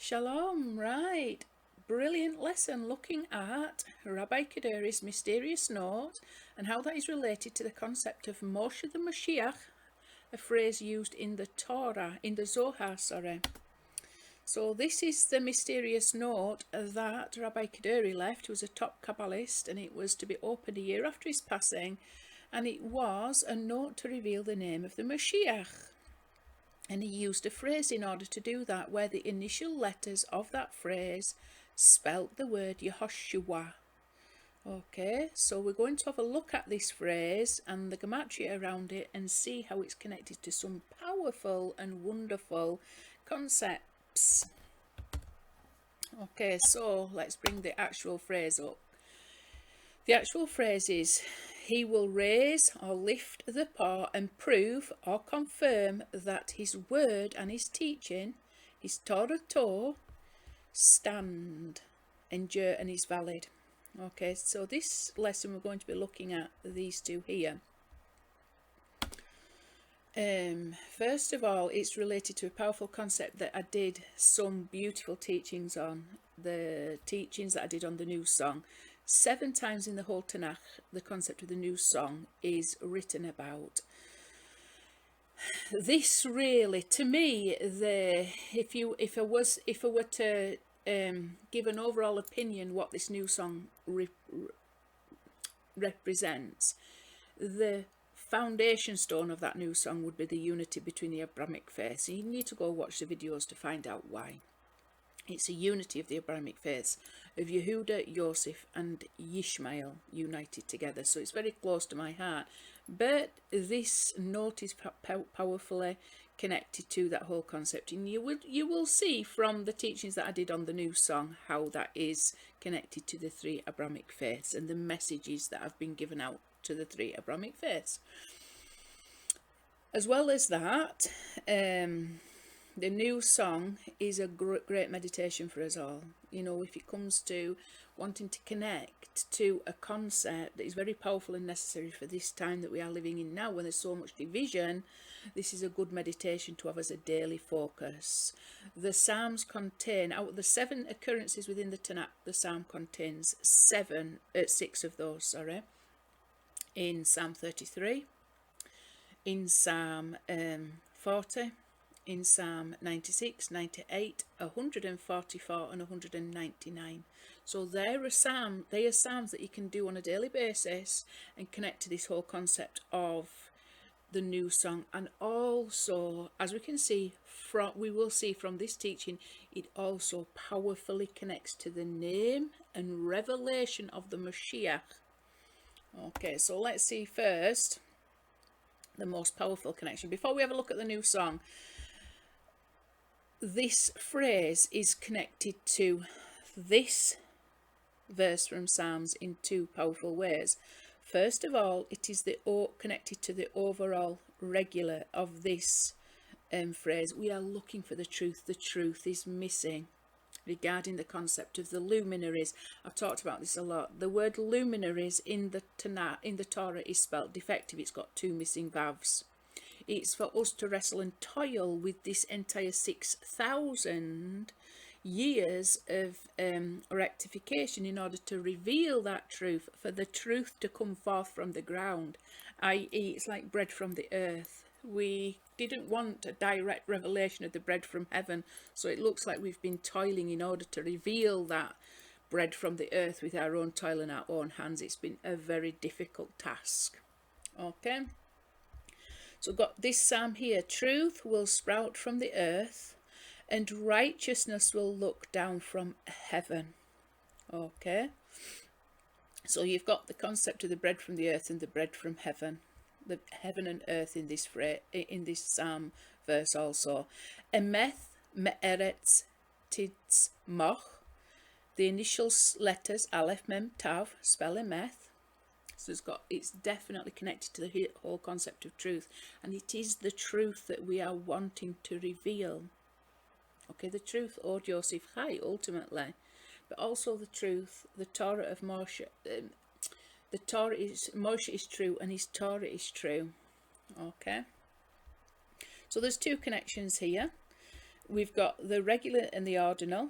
Shalom, right. Brilliant lesson looking at Rabbi Kaduri's mysterious note and how that is related to the concept of Moshe the Moshiach, a phrase used in the Torah, in the Zohar, So this is the mysterious note that Rabbi Kaduri left, who was a top Kabbalist, and it was to be opened a year after his passing, and it was a note to reveal the name of the Mashiach. And he used a phrase in order to do that, where the initial letters of that phrase spelt the word Yehoshua. Okay, so we're going to have a look at this phrase and the gematria around it and see how it's connected to some powerful and wonderful concepts. Okay, so let's bring the actual phrase up. The actual phrase is, he will raise or lift the paw and prove or confirm that his word and his teaching, his Torah, stand, endure, and is valid. Okay, so this lesson we're going to be looking at these two here. First of all, it's related to a powerful concept that I did some beautiful teachings on, the teachings that I did on the new song. 7 times in the whole Tanakh, the concept of the new song is written about. This really, to me, if I were to give an overall opinion what this new song represents, the foundation stone of that new song would be the unity between the Abrahamic faiths. You need to go watch the videos to find out why. It's a unity of the Abrahamic faiths, of Yehuda, Yosef and Yishmael united together. So it's very close to my heart. But this note is powerfully connected to that whole concept. And you will see from the teachings that I did on the new song how that is connected to the 3 Abrahamic faiths and the messages that have been given out to the 3 Abrahamic faiths. As well as that, the new song is a great meditation for us all. You know, if it comes to wanting to connect to a concept that is very powerful and necessary for this time that we are living in now, when there's so much division, this is a good meditation to have as a daily focus. The Psalms contain, out of the 7 occurrences within the Tanakh, the Psalm contains 6 of those, in Psalm 33, in Psalm 40, in Psalm 96, 98, 144 and 199. So they are psalms that you can do on a daily basis and connect to this whole concept of the new song. And also, as we can see, we will see from this teaching, it also powerfully connects to the name and revelation of the Mashiach. Okay, so let's see first the most powerful connection. Before we have a look at the new song, this phrase is connected to this verse from Psalms in 2 powerful ways. First of all, it is connected to the overall regular of this phrase. We are looking for the truth. The truth is missing. Regarding the concept of the luminaries, I've talked about this a lot. The word luminaries in the Tanakh, in the Torah, is spelled defective. It's got 2 missing vowels. It's for us to wrestle and toil with this entire 6,000 years of rectification in order to reveal that truth, for the truth to come forth from the ground, i.e. it's like bread from the earth. We didn't want a direct revelation of the bread from heaven, so it looks like we've been toiling in order to reveal that bread from the earth with our own toil and our own hands. It's been a very difficult task. Okay, so we've got this psalm here. Truth will sprout from the earth and righteousness will look down from heaven. Okay, so you've got the concept of the bread from the earth and the bread from heaven, the heaven and earth in this phrase, in this psalm verse also. Emeth, me'eretz, tidz, moch. The initial letters aleph, mem, tav spell emeth. So it's definitely connected to the whole concept of truth, and it is the truth that we are wanting to reveal. Okay, the truth, Od Yosef Chai, ultimately, but also the truth, the Torah of Moshe. The Torah is, Moshe is true and his Torah is true. Okay, so there's 2 connections here. we've got the regular and the ordinal,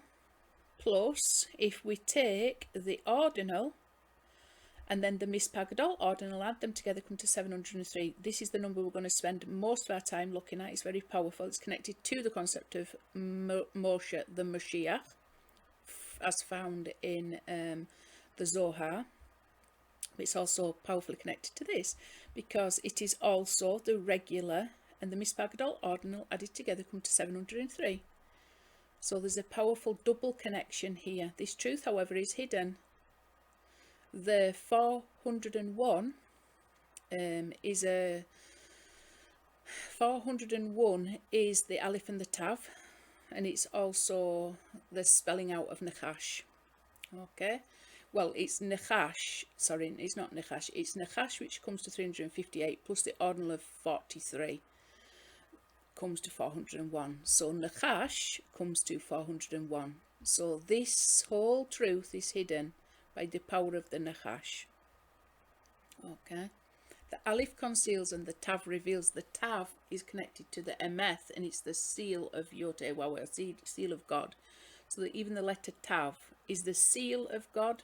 plus if we take the ordinal and then the mispagadol ordinal, add them together, come to 703. This is the number we're going to spend most of our time looking at. It's very powerful. It's connected to the concept of Moshe the Moshiach, as found in the Zohar. It's also powerfully connected to this because it is also the regular and the mispagadol ordinal added together come to 703. So there's a powerful double connection here. This truth, however, is hidden. The 401 is a 401 is the Aleph and the Tav, and it's also the spelling out of Nachash. Okay, well, it's Nachash, sorry, it's not Nachash, it's Nachash, which comes to 358 plus the ordinal of 43 comes to 401. So Nachash comes to 401. So this whole truth is hidden by the power of the Nachash. Okay, the Aleph conceals and the Tav reveals. The Tav is connected to the Emeth, and it's the seal of Yotei Wawe, seal of God. So that even the letter Tav is the seal of God.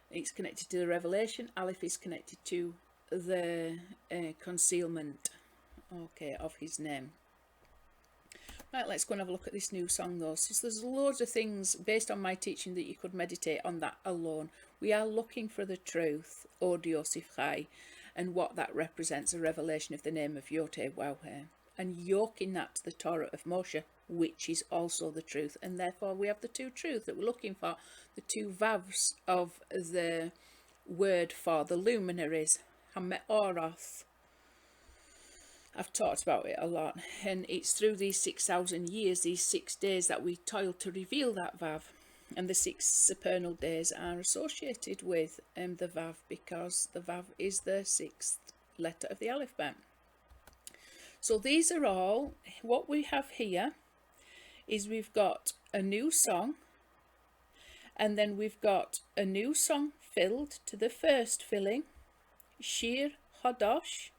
It's connected to the revelation. Aleph is connected to the concealment, okay, of his name. Right, let's go and have a look at this new song though. So there's loads of things based on my teaching that you could meditate on that alone. We are looking for the truth, Od Yosef Chai, and what that represents, a revelation of the name of Yotei Wawe, and yoking that to the Torah of Moshe, which is also the truth. And therefore we have the two truths that we're looking for, the two vavs of the word for the luminaries, Hame'oroth. I've talked about it a lot, and it's through these 6,000 years, these 6 days, that we toil to reveal that Vav, and the 6 supernal days are associated with the Vav, because the Vav is the 6th letter of the alphabet. So these are all, what we have here is we've got a new song, and then we've got a new song filled to the first filling, Shir Hadosh.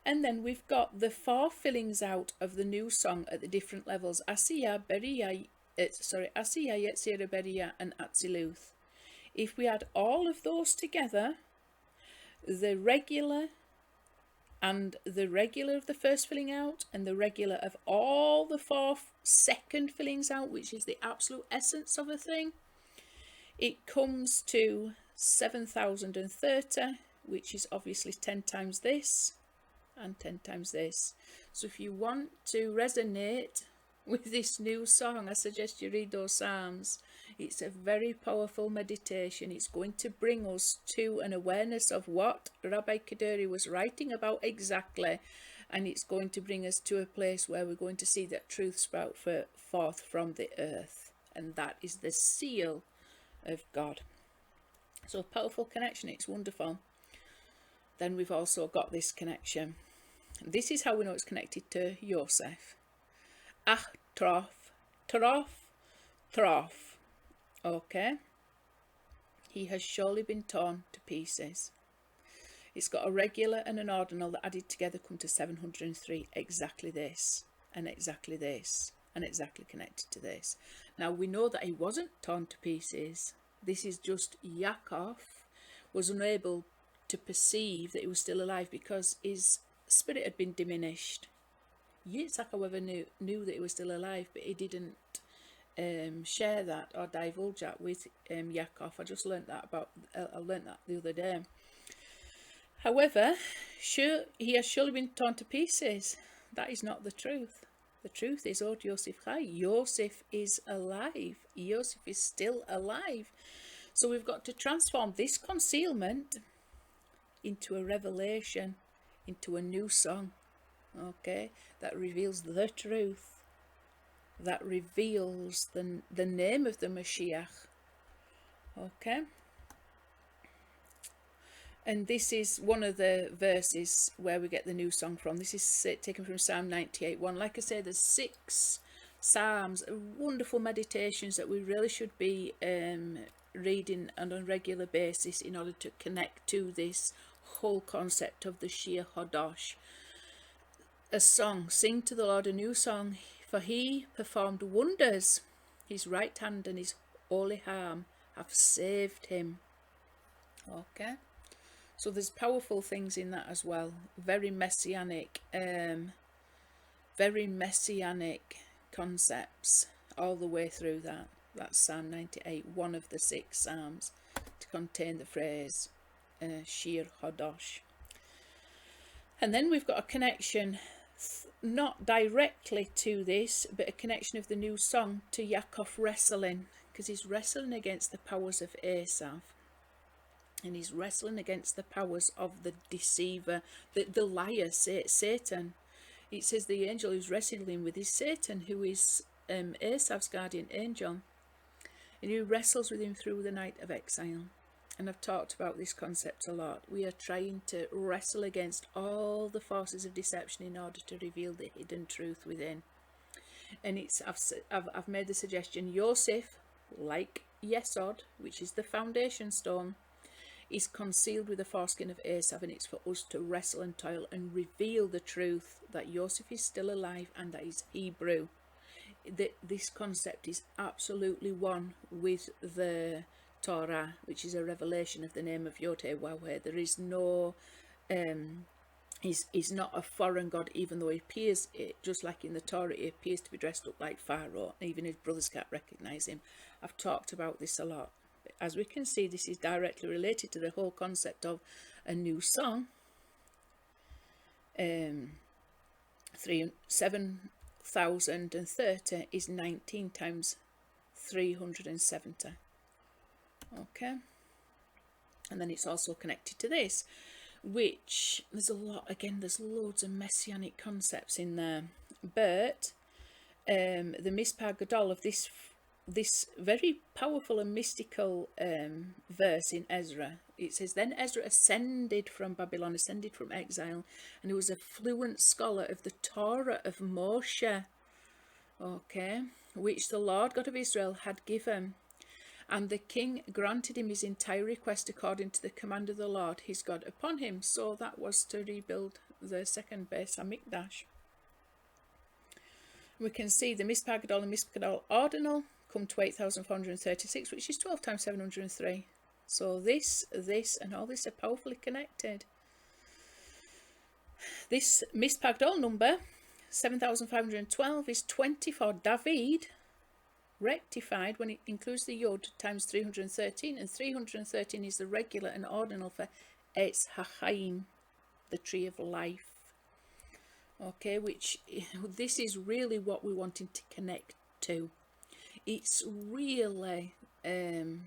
And then we've got the 4 fillings out of the new song at the different levels. Asiya, Beriya, Asiya, Yetzirah, Beriya, and Atziluth. If we add all of those together, the regular and the regular of the first filling out and the regular of all the 4 second fillings out, which is the absolute essence of a thing, it comes to 7,030, which is obviously 10 times this and 10 times this. So if you want to resonate with this new song, I suggest you read those Psalms. It's a very powerful meditation. It's going to bring us to an awareness of what Rabbi Kaduri was writing about exactly, and it's going to bring us to a place where we're going to see that truth sprout forth from the earth, and that is the seal of God. So a powerful connection, it's wonderful. Then we've also got this connection. This is how we know it's connected to Yosef. Ach, trof, trof, trof. Okay. He has surely been torn to pieces. It's got a regular and an ordinal that added together come to 703. Exactly this, and exactly this, and exactly connected to this. Now we know that he wasn't torn to pieces. This is just Yaakov was unable to perceive that he was still alive because his spirit had been diminished. Yitzhak, however, knew that he was still alive, but he didn't share that or divulge that with Yaakov. I just learnt that the other day. However, he has surely been torn to pieces. That is not the truth. The truth is, Od Yosef Chai. Yosef is alive. Yosef is still alive. So we've got to transform this concealment into a revelation, into a new song, okay, that reveals the truth, that reveals the name of the Mashiach, okay. And this is one of the verses where we get the new song from. This is taken from Psalm 98:1. Like I say, there's 6 psalms, wonderful meditations that we really should be reading on a regular basis in order to connect to this whole concept of the Shir Hadosh. A song, sing to the Lord a new song, For he performed wonders. His right hand and his holy arm have saved him. Okay. So there's powerful things in that as well. Very messianic concepts all the way through that. That's Psalm 98, one of the 6 psalms to contain the phrase Shir Hodosh. And then we've got a connection, not directly to this, but a connection of the new song to Yaakov wrestling, because he's wrestling against the powers of Esav. And he's wrestling against the powers of the deceiver, the liar, Satan. It says the angel who's wrestling with is Satan, who is Esav's guardian angel. And he wrestles with him through the night of exile. And I've talked about this concept a lot. We are trying to wrestle against all the forces of deception in order to reveal the hidden truth within. And I've made the suggestion, Yosef, like Yesod, which is the foundation stone, is concealed with the foreskin of Esav, and it's for us to wrestle and toil and reveal the truth that Joseph is still alive and that he's Hebrew. This concept is absolutely one with the Torah, which is a revelation of the name of Yod-Heh-Wah-Heh. There is no, he's not a foreign god, even though he appears, just like in the Torah, he appears to be dressed up like Pharaoh. Even his brothers can't recognize him. I've talked about this a lot. As we can see, this is directly related to the whole concept of a new song. 7,030 is 19 times 370. Okay. And then it's also connected to this, which there's a lot, again, there's loads of messianic concepts in there. But the Mispar Gadol of this very powerful and mystical verse in Ezra, it says, then Ezra ascended from Babylon, ascended from exile, and he was a fluent scholar of the Torah of Moshe, okay, which the Lord God of Israel had given. And the king granted him his entire request according to the command of the Lord his God upon him. So that was to rebuild the second Beis Hamikdash. We can see the Mispar Gadol and Mispar Gadol ordinal come to 8,436, which is 12 times 703. So this and all this are powerfully connected. This Mispar Gadol number 7,512 is 20 for David, rectified when it includes the Yod, times 313, and 313 is the regular and ordinal for Eitz HaChaim, the tree of life. Okay, which this is really what we're wanting to connect to. It's really the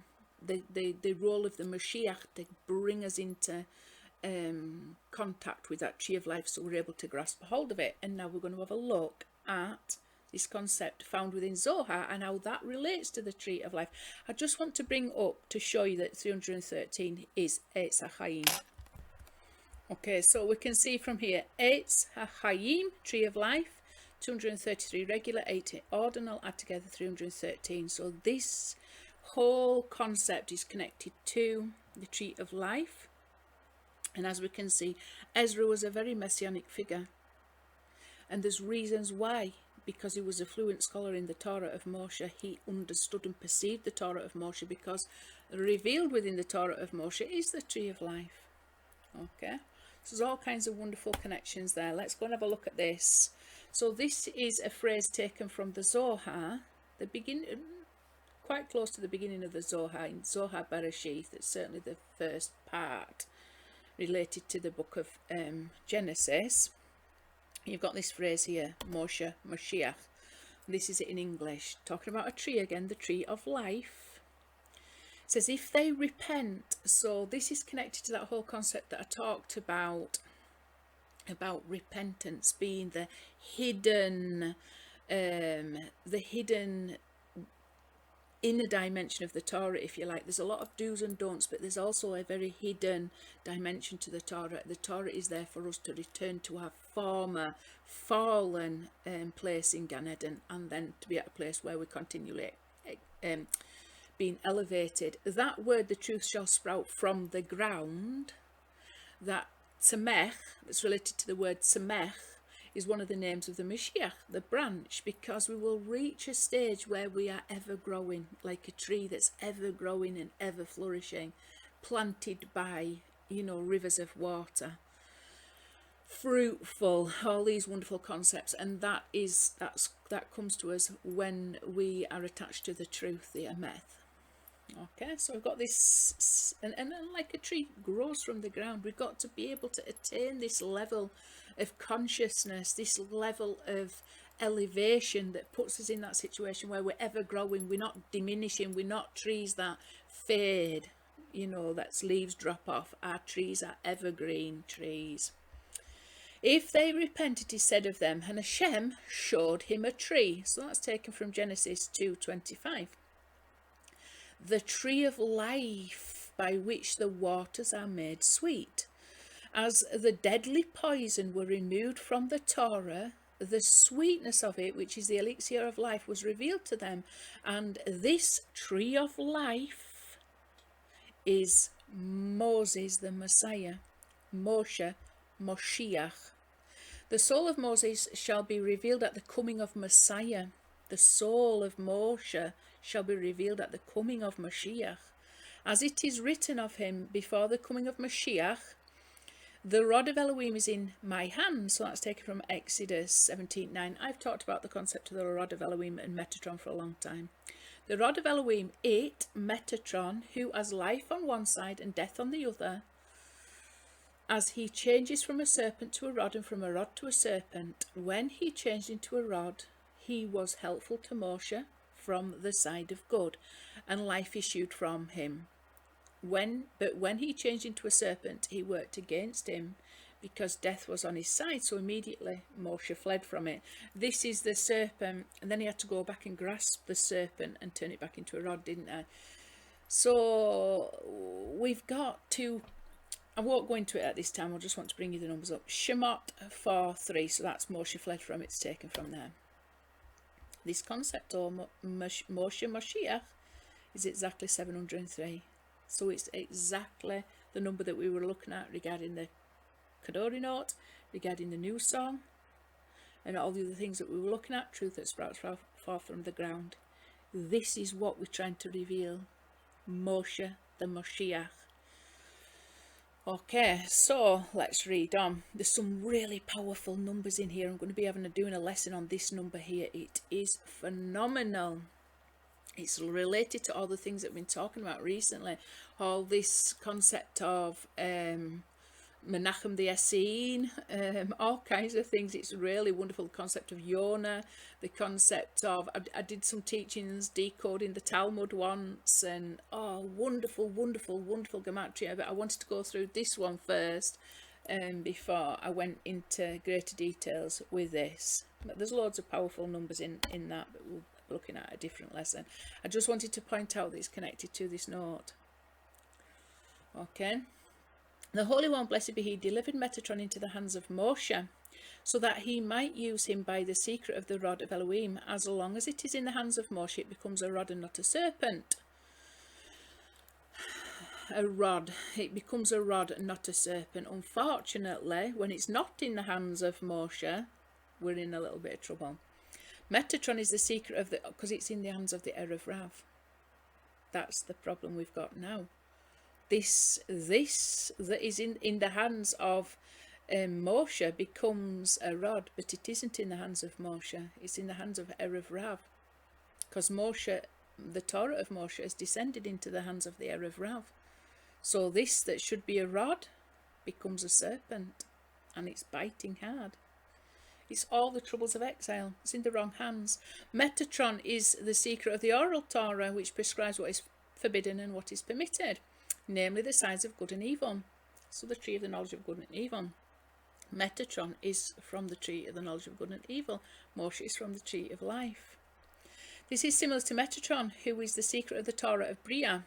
role of the Moshiach to bring us into contact with that tree of life, so we're able to grasp a hold of it. And now we're going to have a look at this concept found within Zohar and how that relates to the tree of life. I just want to bring up to show you that 313 is Eitz HaChaim. Okay, so we can see from here, Eitz HaChaim, tree of life, 233 regular, 80 ordinal, add together 313. So this whole concept is connected to the tree of life. And as we can see, Ezra was a very messianic figure. And there's reasons why. Because he was a fluent scholar in the Torah of Moshe, he understood and perceived the Torah of Moshe, because revealed within the Torah of Moshe is the tree of life. Okay, so there's all kinds of wonderful connections there. Let's go and have a look at this. So this is a phrase taken from the Zohar, the beginning, quite close to the beginning of the Zohar, in Zohar Bereshith. It's certainly the first part related to the book of Genesis. You've got this phrase here, Moshe the Moshiach. This is it in English, talking about a tree again, the tree of life. It says, if they repent. So this is connected to that whole concept that I talked about repentance being the hidden inner dimension of the Torah, if you like. There's a lot of do's and don'ts, but there's also a very hidden dimension to the Torah. The Torah is there for us to return to our former fallen place in Gan Eden, and then to be at a place where we're continually being elevated. That word, the truth shall sprout from the ground, that tzemech, that's related to the word tzemech, is one of the names of the Mashiach, the branch, because we will reach a stage where we are ever growing, like a tree that's ever growing and ever flourishing, planted by, rivers of water, fruitful, all these wonderful concepts. And that comes to us when we are attached to the truth, the Emeth. Okay, so we've got this, and like a tree grows from the ground, we've got to be able to attain this level of consciousness, this level of elevation that puts us in that situation where we're ever growing, we're not diminishing, we're not trees that fade, that's leaves drop off. Our trees are evergreen trees. If they repent, it is said of them, and Hashem showed him a tree. So that's taken from Genesis 2:25. The tree of life, by which the waters are made sweet. As the deadly poison were removed from the Torah, the sweetness of it, which is the elixir of life, was revealed to them. And this tree of life is Moses the Messiah, Moshe Moshiach. The soul of Moses shall be revealed at the coming of Messiah. The soul of Moshe shall be revealed at the coming of Mashiach. As it is written of him before the coming of Mashiach, the rod of Elohim is in my hand. So that's taken from Exodus 17:9. I've talked about the concept of the rod of Elohim and Metatron for a long time. The rod of Elohim, it, Metatron, who has life on one side and death on the other, as he changes from a serpent to a rod and from a rod to a serpent, when he changed into a rod, he was helpful to Moshe from the side of good, and life issued from him. But when he changed into a serpent, he worked against him, because death was on his side. So immediately Moshe fled from it. This is the serpent, and then he had to go back and grasp the serpent and turn it back into a rod, didn't he? So we've got to, I won't go into it at this time, I just want to bring you the numbers up. Shemot 4:3, so that's Moshe fled from, it's taken from there. This concept, or Moshe Moshiach, is exactly 703. So it's exactly the number that we were looking at regarding the Kaduri note, regarding the new song, and all the other things that we were looking at, truth that sprouts forth from the ground. This is what we're trying to reveal, Moshe the Moshiach. Okay, so let's read on. There's some really powerful numbers in here. I'm going to be doing a lesson on this number here. It is phenomenal. It's related to all the things that we've been talking about recently. All this concept of Menachem the Essene, all kinds of things. It's really wonderful. The concept of Yonah, the concept of, I did some teachings decoding the Talmud once, and wonderful gematria. But I wanted to go through this one first before I went into greater details with this. But there's loads of powerful numbers in that, but we'll be looking at a different lesson. I just wanted to point out that it's connected to this note. Okay. The Holy One, blessed be he, delivered Metatron into the hands of Moshe, so that he might use him by the secret of the rod of Elohim. As long as it is in the hands of Moshe, it becomes a rod and not a serpent. A rod. It becomes a rod and not a serpent. Unfortunately, when it's not in the hands of Moshe, we're in a little bit of trouble. Metatron is the secret of the, because it's in the hands of the Erev Rav. That's the problem we've got now. This that is in the hands of Moshe becomes a rod, but it isn't in the hands of Moshe. It's in the hands of Erev Rav, because Moshe, the Torah of Moshe, has descended into the hands of the Erev Rav. So this that should be a rod becomes a serpent, and it's biting hard. It's all the troubles of exile. It's in the wrong hands. Metatron is the secret of the oral Torah, which prescribes what is forbidden and what is permitted, namely the signs of good and evil. So the tree of the knowledge of good and evil. Metatron is from the tree of the knowledge of good and evil. Moshe is from the tree of life. This is similar to Metatron, who is the secret of the Torah of Bria.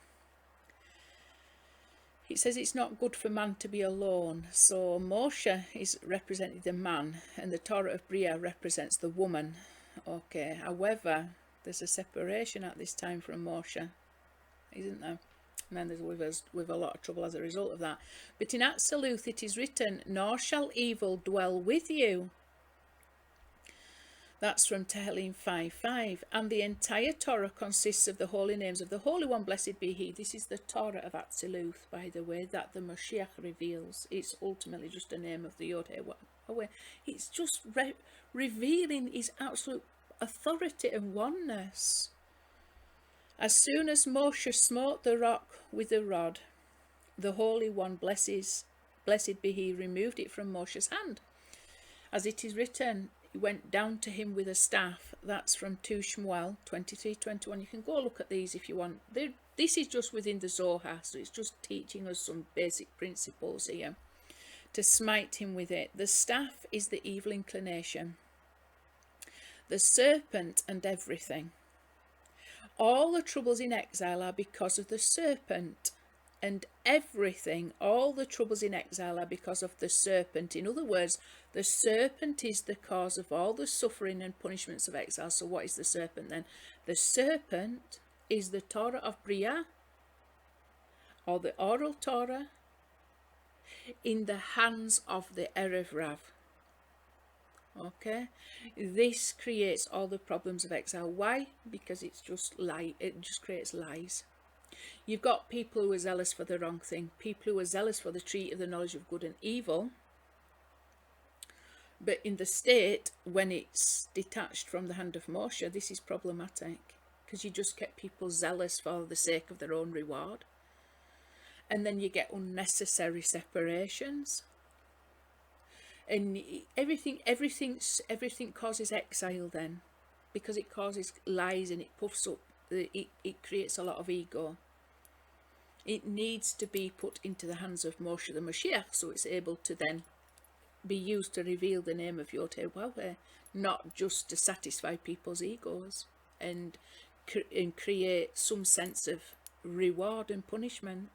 It says it's not good for man to be alone. So Moshe is representing the man, and the Torah of Bria represents the woman. Okay, however, there's a separation at this time from Moshe, isn't there? And then with a lot of trouble as a result of that. But in absolute it is written, nor shall evil dwell with you. That's from Tehillim 5:5. And the entire Torah consists of the holy names of the Holy One, blessed be He. This is the Torah of Atziluth, by the way, that the Moshiach reveals. It's ultimately just a name of the Yod-Heh-Wah. It's just revealing His absolute authority and oneness. As soon as Moshe smote the rock with the rod, the Holy One, blessed be He, removed it from Moshe's hand. As it is written, he went down to him with a staff. That's from 2 Shmuel 23:21. You can go look at these if you want. This is just within the Zohar, so it's just teaching us some basic principles here. To smite him with it. The staff is the evil inclination, the serpent and everything. All the troubles in exile are because of the serpent and everything. All the troubles in exile are because of the serpent. In other words, the serpent is the cause of all the suffering and punishments of exile. So what is the serpent then? The serpent is the Torah of Bria, or the oral Torah, in the hands of the Erev Rav. Okay, this creates all the problems of exile. Why? Because it's just lie. It just creates lies. You've got people who are zealous for the wrong thing, people who are zealous for the tree of the knowledge of good and evil, but in the state when it's detached from the hand of Moshe, this is problematic, because you just get people zealous for the sake of their own reward, and then you get unnecessary separations, and everything causes exile then, because it causes lies and it puffs up. It creates a lot of ego. It needs to be put into the hands of Moshe the Moshiach, so it's able to then be used to reveal the name of Yod-Heh-Wah, not just to satisfy people's egos and create some sense of reward and punishment.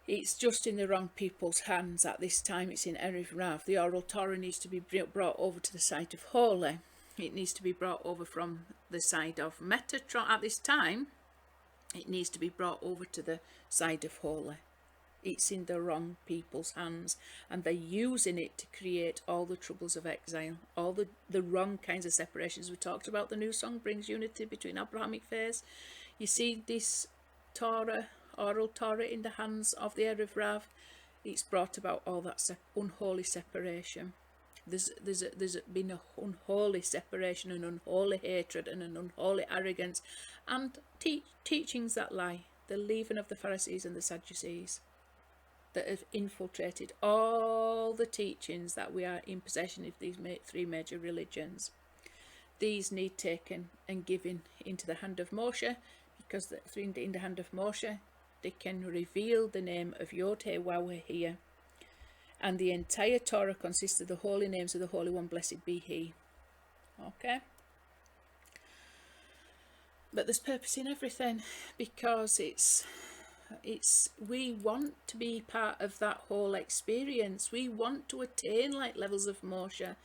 It's just in the wrong people's hands at this time. It's in Erev Rav. The oral Torah needs to be brought over to the side of holy. It needs to be brought over from the side of Metatron. At this time, it needs to be brought over to the side of holy. It's in the wrong people's hands, and they're using it to create all the troubles of exile, all the wrong kinds of separations. We talked about the new song brings unity between Abrahamic faiths. You see this Torah, oral Torah, in the hands of the Erev Rav. It's brought about all that unholy separation. There's been an unholy separation, an unholy hatred, and an unholy arrogance, and teachings that lie, the leaven of the Pharisees and the Sadducees, that have infiltrated all the teachings that we are in possession of these three major religions. These need taken and given into the hand of Moshe, because in the hand of Moshe, they can reveal the name of Yod-Heh-Wah here. And the entire Torah consists of the holy names of the Holy One, blessed be He. Okay? But there's purpose in everything, because we want to be part of that whole experience. We want to attain like levels of Moshe.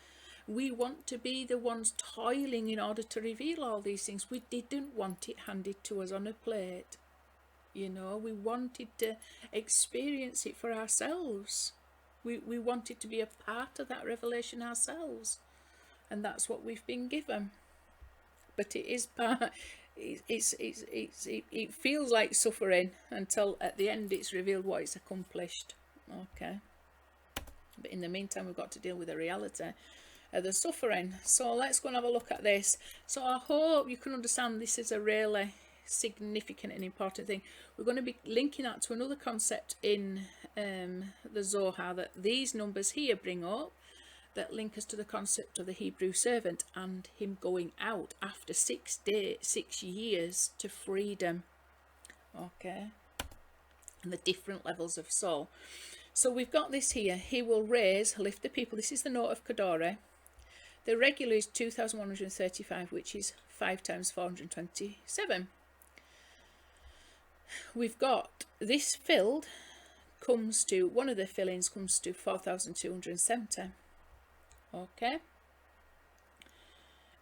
We want to be the ones toiling in order to reveal all these things. We didn't want it handed to us on a plate. You know, we wanted to experience it for ourselves. We wanted to be a part of that revelation ourselves, and that's what we've been given. But it is part. It feels like suffering until at the end it's revealed what it's accomplished. Okay. But in the meantime, we've got to deal with the reality of the suffering. So let's go and have a look at this. So I hope you can understand this is a really significant and important thing. We're going to be linking that to another concept in the Zohar that these numbers here bring up, that link us to the concept of the Hebrew servant and him going out after 6 years to freedom. Okay, and the different levels of soul. So we've got this here. He will lift the people. This is the note of Kaduri. The regular is 2,135, which is 5 times 427. We've got this filled comes to, one of the fillings comes to 4,270. Okay.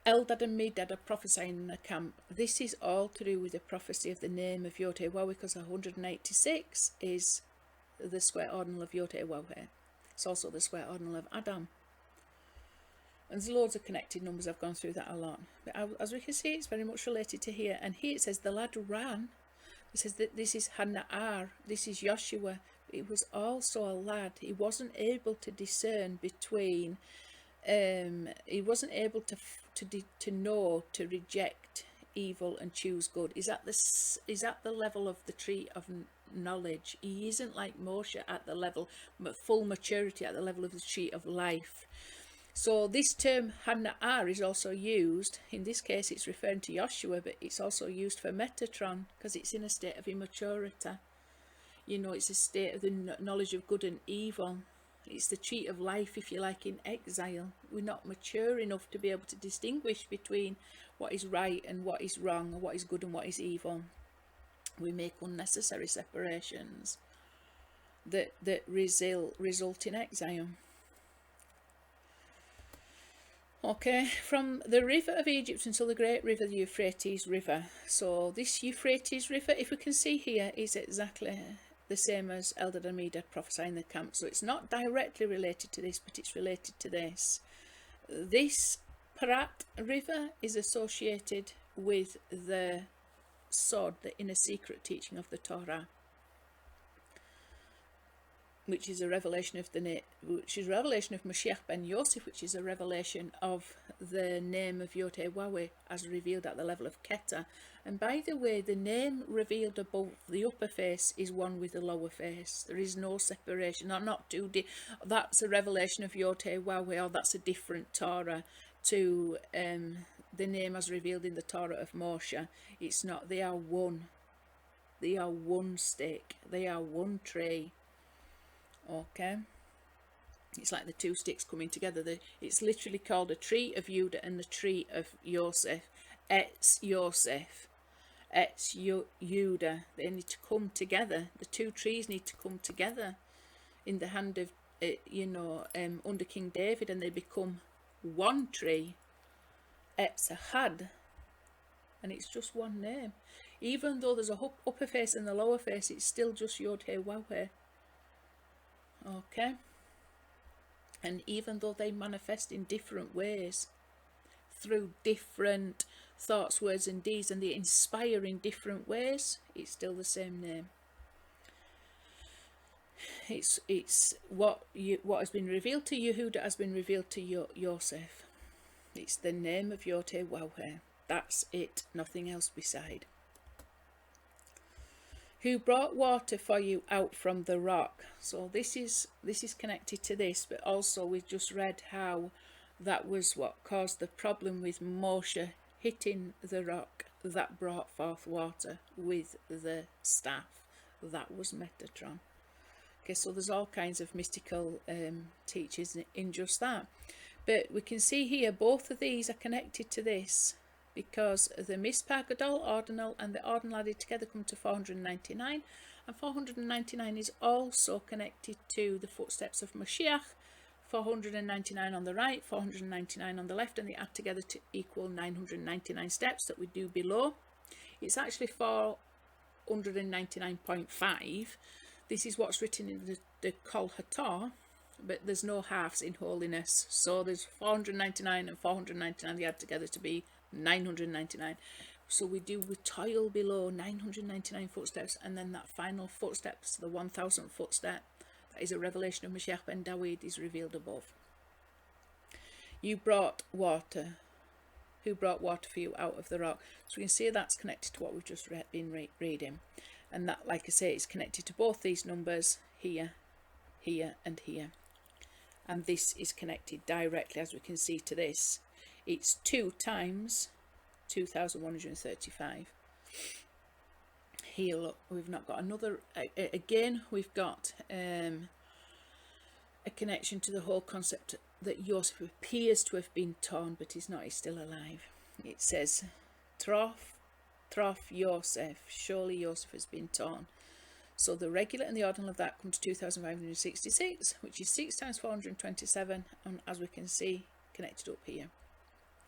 Eldad and Medad are prophesying in the camp. This is all to do with the prophecy of the name of Yod-Heh-Wah, because 186 is the square ordinal of Yod-Heh-Wah. It's also the square ordinal of Adam. And there's loads of connected numbers. I've gone through that a lot. But as we can see, it's very much related to here. And here it says the lad ran. It says that this is Hana'ar. This is Joshua. It was also a lad. He wasn't able to discern between. He wasn't able to know, to reject evil and choose good. Is at the level of the tree of knowledge. He isn't like Moshe at the level, full maturity at the level of the tree of life. So this term Hana'ar is also used, in this case it's referring to Joshua, but it's also used for Metatron, because it's in a state of immaturity. You know, it's a state of the knowledge of good and evil. It's the tree of life, if you like, in exile. We're not mature enough to be able to distinguish between what is right and what is wrong, or what is good and what is evil. We make unnecessary separations that result in exile. Okay, from the river of Egypt until the great river, the Euphrates River. So this Euphrates River, if we can see here, is exactly the same as Eldad and Medad prophesying the camp. So it's not directly related to this, but it's related to this. This Parat River is associated with the Sod, the inner secret teaching of the Torah, which is a revelation of revelation of Moshiach ben Yosef, which is a revelation of the name of Yod-Heh-Wah as revealed at the level of Keter. And by the way, the name revealed above the upper face is one with the lower face. There is no separation, not two. That's a revelation of Yod-Heh-Wah, or that's a different Torah to the name as revealed in the Torah of Moshe. It's not. They are one. They are one stick. They are one tree. Okay, it's like the two sticks coming together. It's literally called a tree of Judah and the tree of Yosef. Etz Yosef, Etz Judah. They need to come together. The two trees need to come together in the hand of under King David, and they become one tree. Etz Ahad, and it's just one name. Even though there's a upper face and the lower face, it's still just Yod-Heh-Wah. Okay, and even though they manifest in different ways, through different thoughts, words and deeds, and they inspire in different ways, it's still the same name. It's what has been revealed to Yehuda has been revealed to Yosef. It's the name of Yod-Heh-Wah. That's it, nothing else beside. Who brought water for you out from the rock. So this is connected to this, but also we've just read how that was what caused the problem with Moshe hitting the rock that brought forth water with the staff. That was Metatron. Okay, so there's all kinds of mystical teachings in just that. But we can see here both of these are connected to this, because the Mispah Gadol ordinal and the ordinal added together come to 499, and 499 is also connected to the footsteps of Mashiach. 499 on the right, 499 on the left, and they add together to equal 999 steps that we do below. It's actually 499.5. This is what's written in the Kol Hator, but there's no halves in holiness. So there's 499 and 499, they add together to be 999. So we toil below 999 footsteps, and then that final footsteps, the 1000th footstep, that is a revelation of Mashiach ben Dawid, is revealed above. You brought water. Who brought water for you out of the rock? So we can see that's connected to what we've just been reading, and that, like I say, is connected to both these numbers here, here and here, and this is connected directly, as we can see, to this. It's 2 times 2135. Here, look, we've not got another, again we've got a connection to the whole concept that Joseph appears to have been torn, but he's not, he's still alive. It says Trof Yosef, surely Yosef has been torn. So the regular and the ordinal of that come to 2566, which is 6 times 427, and as we can see, connected up here.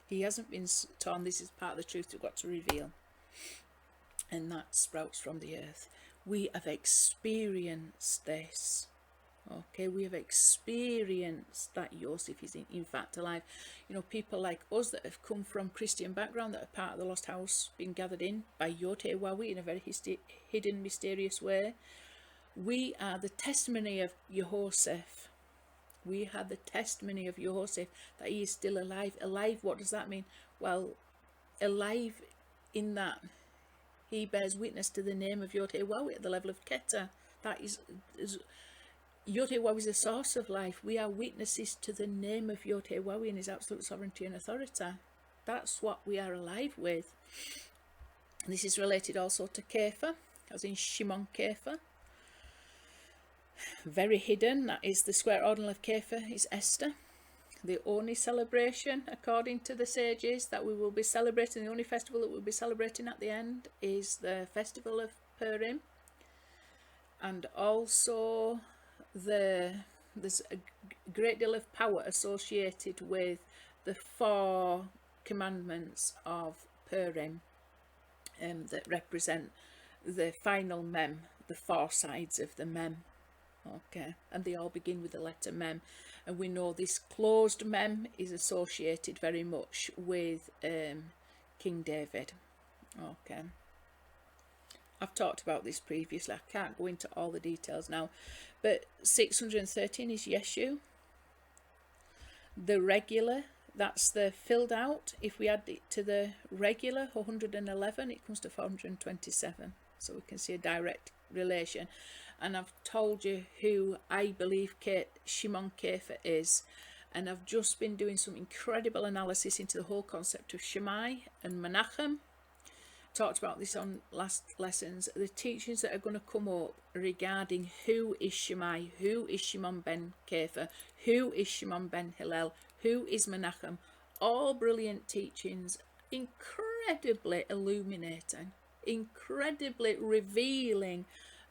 He hasn't been torn. This is part of the truth we've got to reveal, and that sprouts from the earth. We have experienced this. Okay, we have experienced that Yosef is in fact alive. You know, people like us that have come from Christian background, that are part of the lost house, being gathered in by Yod-Heh-Wawi in a very hidden, mysterious way. We are the testimony of Yehoseph. We have the testimony of Yehoseph that he is still alive. Alive, what does that mean? Well, alive in that he bears witness to the name of Yod-Heh-Wawi at the level of Keter. That is Yod-Heh-Wawi is the source of life. We are witnesses to the name of Yod-Heh-Wawi and his absolute sovereignty and authority. That's what we are alive with. This is related also to Kepha, as in Shimon Kepha. Very hidden, that is the square ordinal of Kepha, is Esther. The only celebration, according to the sages, that we will be celebrating, the only festival that we'll be celebrating at the end is the festival of Purim. And also there's a great deal of power associated with the 4 commandments of Purim that represent the final mem, the 4 sides of the mem. Okay, and they all begin with the letter mem, and we know this closed mem is associated very much with King David. Okay, I've talked about this previously, I can't go into all the details now, but 613 is Yeshu. The regular, that's the filled out. If we add it to the regular 111, it comes to 427, so we can see a direct relation. And I've told you who I believe Shimon Kepha is, and I've just been doing some incredible analysis into the whole concept of Shammai and Menachem. Talked about this on last lessons. The teachings that are going to come up regarding who is Shammai, who is Shimon ben Kepha, who is Shimon ben Hillel, who is Menachem, all brilliant teachings, incredibly illuminating, incredibly revealing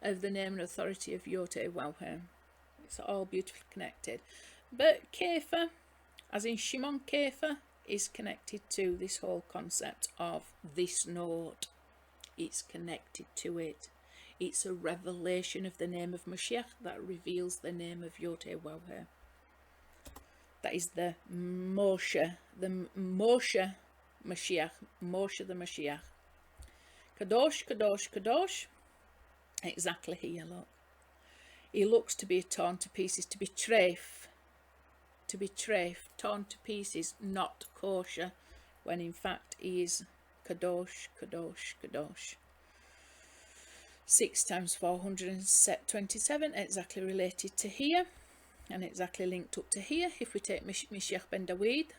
of the name and authority of Yod-Heh-Wawi. It's all beautifully connected. But Kepha, as in Shimon Kepha, is connected to this whole concept of this note. It's connected to it. It's a revelation of the name of Moshiach that reveals the name of Yod-Heh-Wawi. That is the Moshe the Moshiach, Moshe the Moshiach. Kadosh, Kadosh, Kadosh. Exactly here, look. He looks to be torn to pieces, to be treif, torn to pieces, not kosher, when in fact he is Kadosh, Kadosh, Kadosh. 6 times 427, exactly related to here, and exactly linked up to here. If we take Mashiach ben Dawid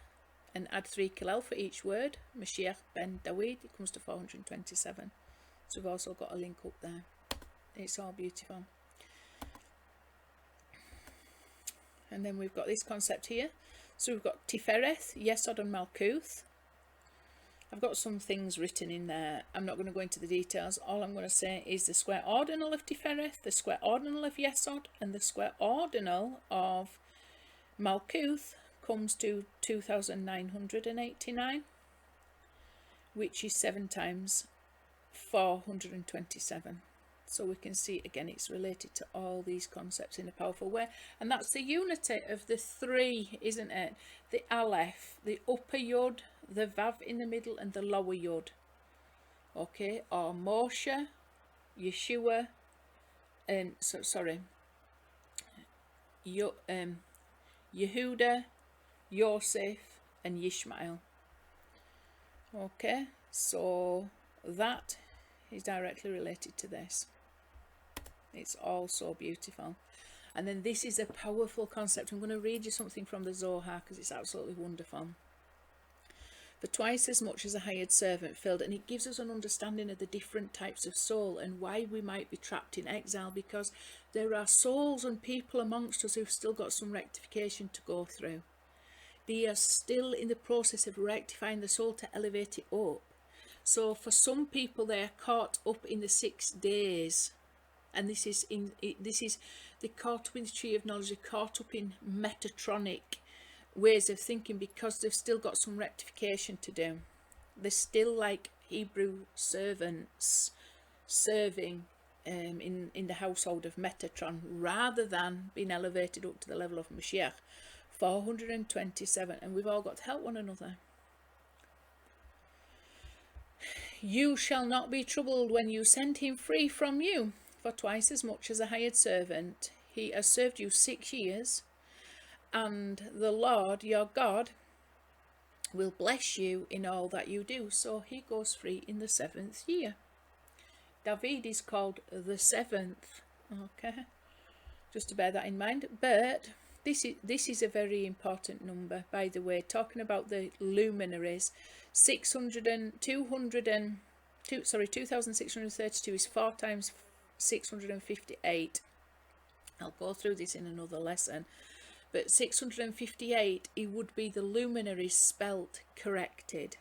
and add 3 kilal for each word, Mashiach ben Dawid, it comes to 427. So we've also got a link up there. It's all beautiful. And then we've got this concept here. So we've got Tifereth, Yesod and Malkuth. I've got some things written in there. I'm not going to go into the details. All I'm going to say is the square ordinal of Tifereth, the square ordinal of Yesod, and the square ordinal of Malkuth comes to 2,989, which is 7 times 427. So we can see again it's related to all these concepts in a powerful way, and that's the unity of the 3, isn't it? The Aleph, the upper Yod, the Vav in the middle, and the lower Yod. Okay, or Moshe, Yeshua, and Yehuda, Yosef, and Yishmael. Okay, so that is directly related to this. It's all so beautiful. And then this is a powerful concept. I'm going to read you something from the Zohar because it's absolutely wonderful. For twice as much as a hired servant filled, and it gives us an understanding of the different types of soul and why we might be trapped in exile, because there are souls and people amongst us who've still got some rectification to go through. They are still in the process of rectifying the soul to elevate it up. So for some people, they are caught up in the 6 days, and this is they're caught up in the tree of knowledge. They're caught up in Metatronic ways of thinking because they've still got some rectification to do. They're still like Hebrew servants serving in the household of Metatron, rather than being elevated up to the level of Mashiach. 427, and we've all got to help one another. You shall not be troubled when you send him free from you, for twice as much as a hired servant he has served you 6 years, and the Lord your God will bless you in all that you do. So he goes free in the 7th year. David is called the 7th. Okay, just to bear that in mind. But this is a very important number, by the way. Talking about the luminaries, 2632 is 4 times 658. I'll go through this in another lesson. But 658, it would be the luminaries spelt corrected.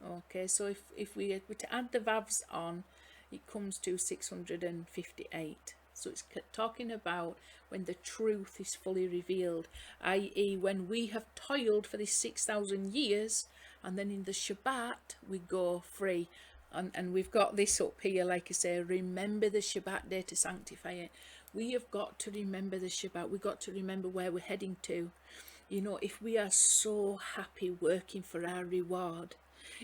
Okay, so if we were to add the vavs on, it comes to 658. So it's talking about when the truth is fully revealed, i.e. when we have toiled for this 6,000 years, and then in the Shabbat we go free. And we've got this up here, like I say, remember the Shabbat day to sanctify it. We have got to remember the Shabbat. We've got to remember where we're heading to. You know, if we are so happy working for our reward,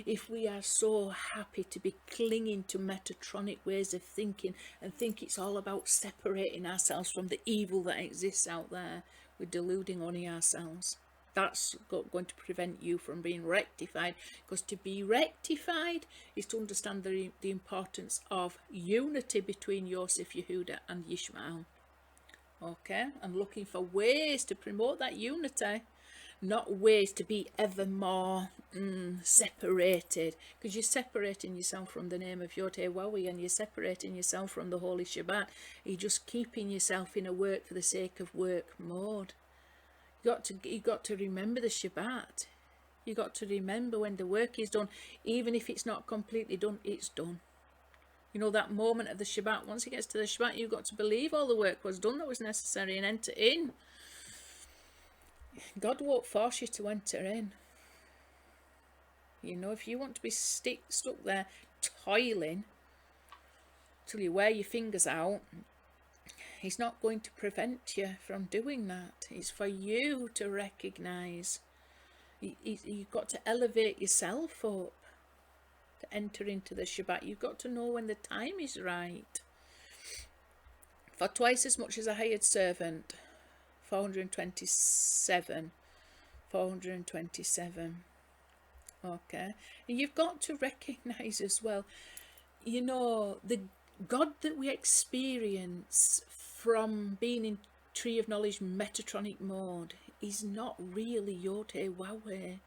if we are so happy to be clinging to Metatronic ways of thinking and think it's all about separating ourselves from the evil that exists out there, we're deluding only ourselves. That's going to prevent you from being rectified, because to be rectified is to understand the importance of unity between Yosef, Yehuda and Yishmael. Okay, and looking for ways to promote that unity, not ways to be ever more separated, because you're separating yourself from the name of Yod-Heh-Wawi, and you're separating yourself from the Holy Shabbat. You're just keeping yourself in a work for the sake of work mode. You got to remember the Shabbat. You got to remember when the work is done, even if it's not completely done, it's done. You know, that moment of the Shabbat, once it gets to the Shabbat, you've got to believe all the work was done that was necessary and enter in. God won't force you to enter in. You know, if you want to be stuck there toiling till you wear your fingers out, He's not going to prevent you from doing that. It's for you to recognise. You've got to elevate yourself up to enter into the Shabbat. You've got to know when the time is right. For twice as much as a hired servant, 427. 427. Okay. And you've got to recognise as well, you know, the God that we experience from being in Tree of Knowledge Metatronic mode is not really Yod-Heh-Wawi.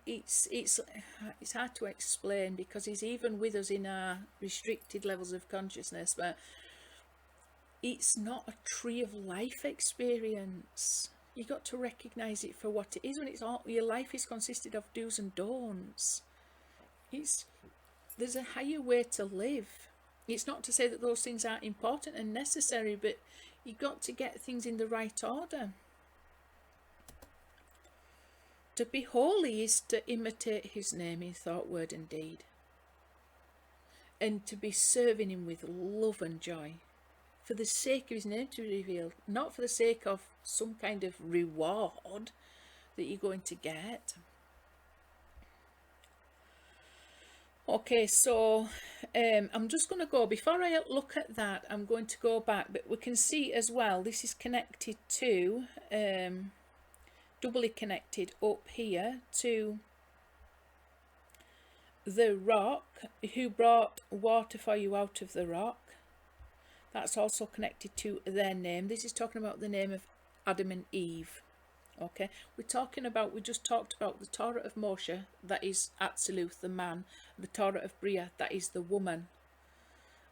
It's hard to explain, because he's even with us in our restricted levels of consciousness, but it's not a tree of life experience. You got to recognise it for what it is. When it's all your life is consisted of do's and don'ts. There's a higher way to live. It's not to say that those things aren't important and necessary, but you got to get things in the right order. To be holy is to imitate his name in thought, word and deed, and to be serving him with love and joy for the sake of his name to be revealed, not for the sake of some kind of reward that you're going to get. Okay, so I'm just going to go, before I look at that, I'm going to go back, but we can see as well, this is connected to, doubly connected up here to the rock, who brought water for you out of the rock. That's also connected to their name. This is talking about the name of Adam and Eve. Okay, we just talked about the Torah of Moshe, that is Atziluth, the man, the Torah of Bria, that is the woman.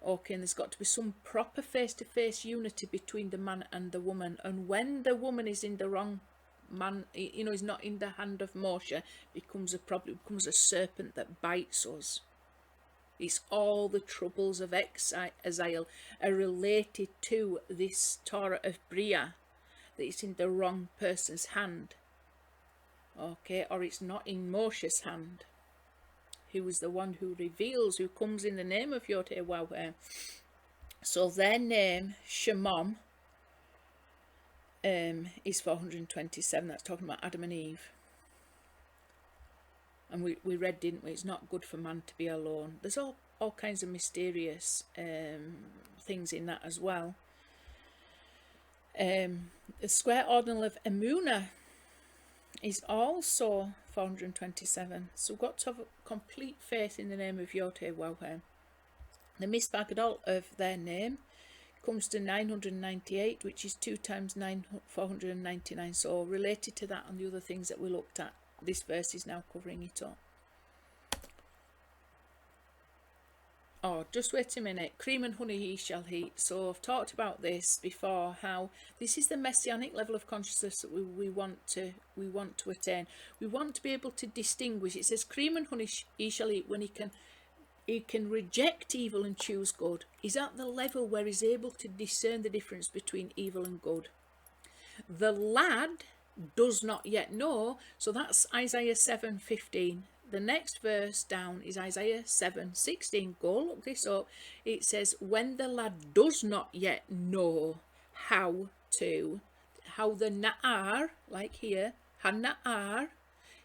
Okay, and there's got to be some proper face-to-face unity between the man and the woman, and when the woman is in the wrong man, you know, is not in the hand of Moshe, becomes a problem, becomes a serpent that bites us. It's all the troubles of exile are related to this Torah of Bria, that it's in the wrong person's hand, okay, or it's not in Moshe's hand, who is the one who reveals, who comes in the name of Yod-Heh-Wawi. So their name, Shemom, is 427. That's talking about Adam and Eve. And we read, didn't we? It's not good for man to be alone. There's all kinds of mysterious things in that as well. The square ordinal of Emunah is also 427. So we've got to have complete faith in the name of Yod-Heh-Waw-Heh. The misbagadol of their name comes to 998, which is 2 times 9, 499. So related to that and the other things that we looked at, this verse is now covering it up. Oh, just wait a minute. Cream and honey ye shall eat. So I've talked about this before, how this is the messianic level of consciousness that we want to attain. We want to be able to distinguish. It says cream and honey ye shall eat when he can reject evil and choose good. He's at the level where he's able to discern the difference between evil and good. The lad does not yet know, so that's Isaiah 7:15. The next verse down is Isaiah 7:16. Go look this up. It says, when the lad does not yet know how the Na'ar, like here, Han-Na'ar,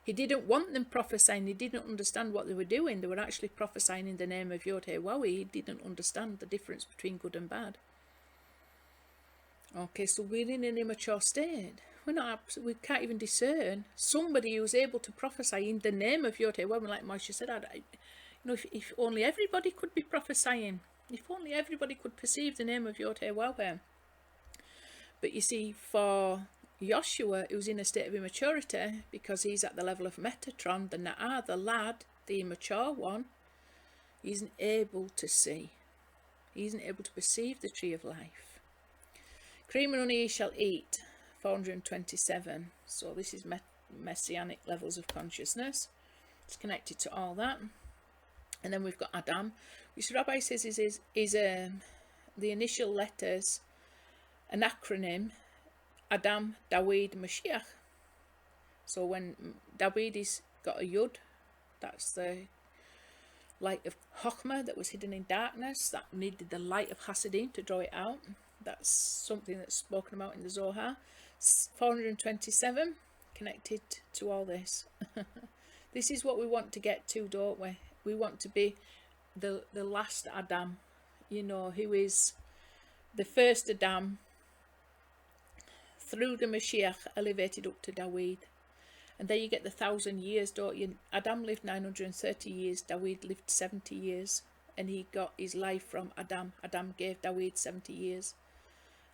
he didn't want them prophesying. He didn't understand what they were doing. They were actually prophesying in the name of Yod-Heh-Waw-Heh. He didn't understand the difference between good and bad. Okay, so we're in an immature state. We can't even discern somebody who's able to prophesy in the name of Yod-Heh-Waw-Heh. Like Moshe said, if only everybody could be prophesying. If only everybody could perceive the name of Yod-Heh-Waw-Heh. But you see, for Joshua, who's in a state of immaturity, because he's at the level of Metatron, the Na'ar, the lad, the immature one, he isn't able to see. He isn't able to perceive the tree of life. Cream and honey ye shall eat, 427. So this is messianic levels of consciousness. It's connected to all that. And then we've got Adam, which the Rabbi says is the initial letters, an acronym, Adam, David, Mashiach. So when David is got a Yud, that's the light of Chokhmah that was hidden in darkness, that needed the light of Hasidim to draw it out. That's something that's spoken about in the Zohar. 427, connected to all this. This is what we want to get to, don't we? We want to be the last Adam, who is the first Adam, through the Mashiach, elevated up to David. And there you get the 1,000 years, don't you? Adam lived 930 years, David lived 70 years, and he got his life from Adam. Adam gave David 70 years.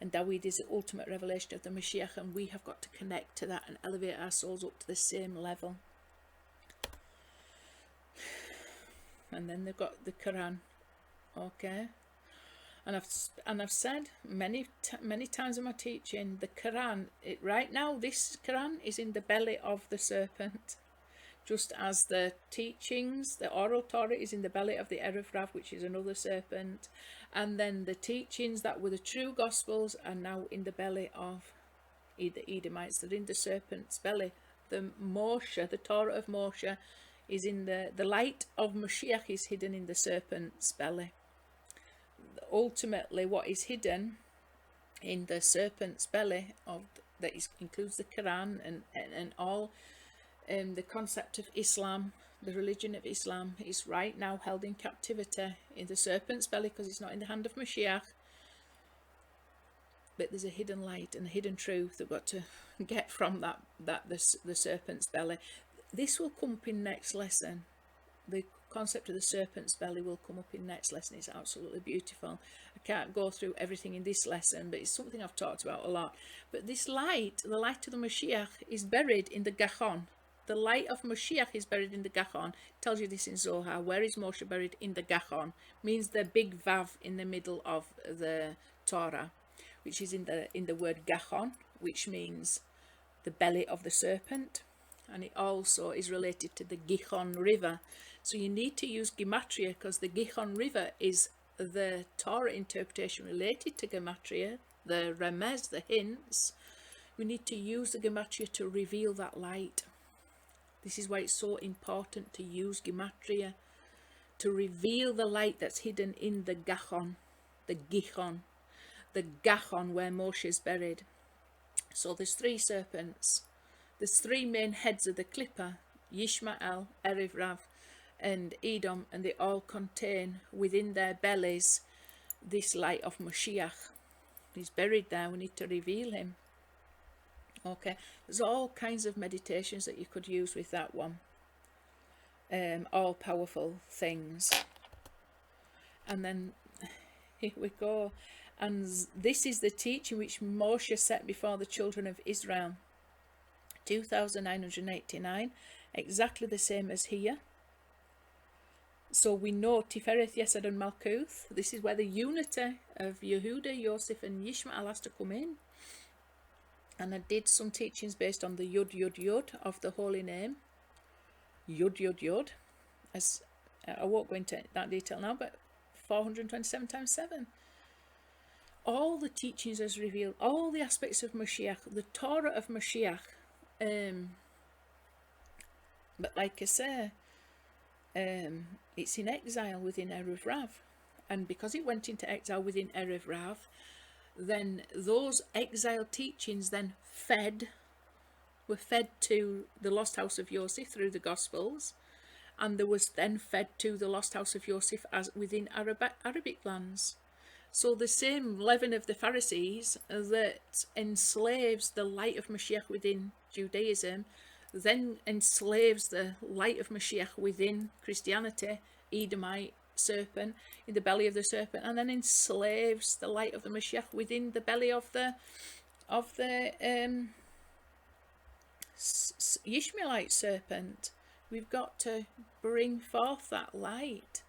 And David is the ultimate revelation of the Mashiach, and we have got to connect to that and elevate our souls up to the same level. And then they've got the Quran, okay? And I've said many times in my teaching, the Quran, right now this Quran is in the belly of the serpent, just as the teachings, the oral Torah, is in the belly of the Erev Rav, which is another serpent, and then the teachings that were the true Gospels are now in the belly of the Edomites. They're in the serpent's belly. The Moshe, the Torah of Moshe, is in the light of Mashiach is hidden in the serpent's belly. Ultimately, what is hidden in the serpent's belly includes the Quran and all the concept of Islam, the religion of Islam, is right now held in captivity in the serpent's belly because it's not in the hand of Mashiach. But there's a hidden light and a hidden truth that we've got to get from the serpent's belly. This will come up in next lesson. The concept of the serpent's belly will come up in next lesson. It's absolutely beautiful. I can't go through everything in this lesson, but it's something I've talked about a lot. But this light, the light of the Mashiach, is buried in the Gachon. The light of Mashiach is buried in the Gachon. It tells you this in Zohar. Where is Moshe buried? In the Gachon. Means the big Vav in the middle of the Torah, which is in the word Gachon, which means the belly of the serpent. And it also is related to the Gihon River. So you need to use Gematria because the Gihon River is the Torah interpretation related to Gematria, the Remez, the hints. We need to use the Gematria to reveal that light. This is why it's so important to use Gematria to reveal the light that's hidden in the Gachon. the Gihon, the Gachon where Moshe is buried. So there's 3 serpents. There's 3 main heads of the clipper, Yishmael, Erev Rav and Edom, and they all contain within their bellies this light of Moshiach. He's buried there, we need to reveal him. Okay, there's all kinds of meditations that you could use with that one. All powerful things. And then here we go. And this is the teaching which Moshe set before the children of Israel. 2989, exactly the same as here. So we know Tiferet, Yesod and Malkuth. This is where the unity of Yehuda, Yosef and Yishmael has to come in. And I did some teachings based on the Yud Yud Yud of the holy name. Yud Yud Yud. As I won't go into that detail now, but 427 times 7. All the teachings as revealed, all the aspects of Mashiach, the Torah of Mashiach. But like I say, it's in exile within Erev Rav. And because it went into exile within Erev Rav, then those exile teachings then were fed to the lost house of Yosef through the Gospels, and there was then fed to the lost house of Yosef as within Arabic lands. So the same leaven of the Pharisees that enslaves the light of Mashiach within Judaism then enslaves the light of Mashiach within Christianity, Edomite serpent in the belly of the serpent, and then enslaves the light of the Mashiach within the belly of the Ishmaelite serpent. We've got to bring forth that light.